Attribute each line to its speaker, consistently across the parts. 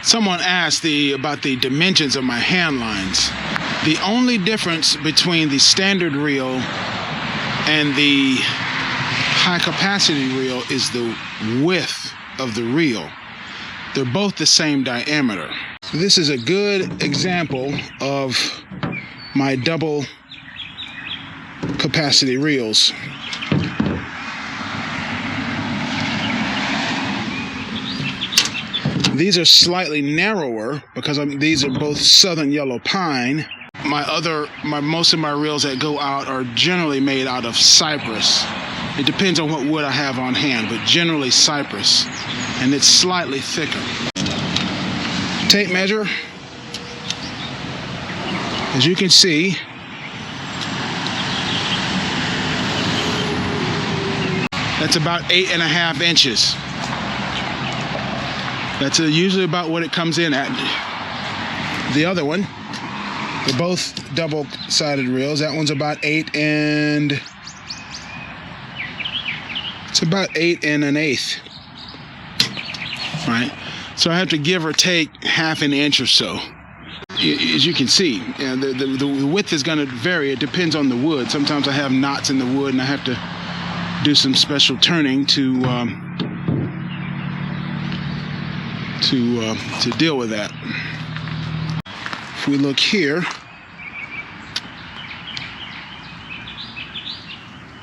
Speaker 1: Someone asked about the dimensions of my hand lines. The only difference between the standard reel and the high capacity reel is the width of the reel. They're both the same diameter. This is a good example of my double capacity reels. These are slightly narrower because these are both southern yellow pine. Most of my reels that go out are generally made out of cypress. It depends on what wood I have on hand, but generally cypress, and it's slightly thicker. Tape measure, as you can see, that's about 8.5 inches. That's usually about what it comes in at. The other one, they're both double-sided reels. That one's about 8 and... it's about 8 1/8. Right? So I have to give or take 1/2 inch or so. As you can see, the width is going to vary. It depends on the wood. Sometimes I have knots in the wood and I have to do some special turning to deal with that. If we look here,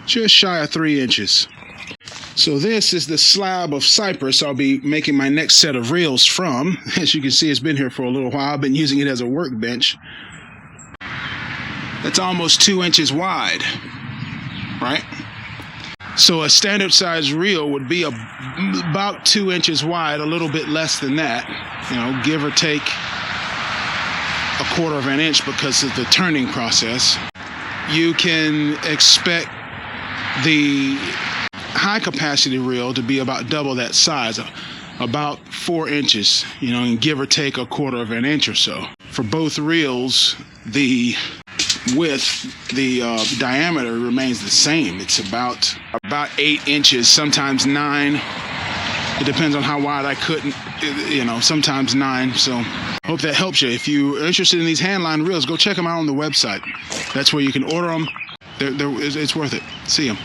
Speaker 1: just shy of 3 inches. So this is the slab of cypress I'll be making my next set of reels from. As you can see, it's been here for a little while. I've been using it as a workbench. That's almost 2 inches wide, right? So a standard size reel would be about 2 inches wide, a little bit less than that, give or take 1/4 inch because of the turning process. You can expect the high capacity reel to be about double that size, about 4 inches, and give or take 1/4 inch or so. For both reels, the width, the diameter remains the same. It's about 8 inches, sometimes 9. It depends on how wide I cut, sometimes 9. So hope that helps you. If you're interested in these handline reels, go check them out on the website. That's where you can order them. It's worth it. See them.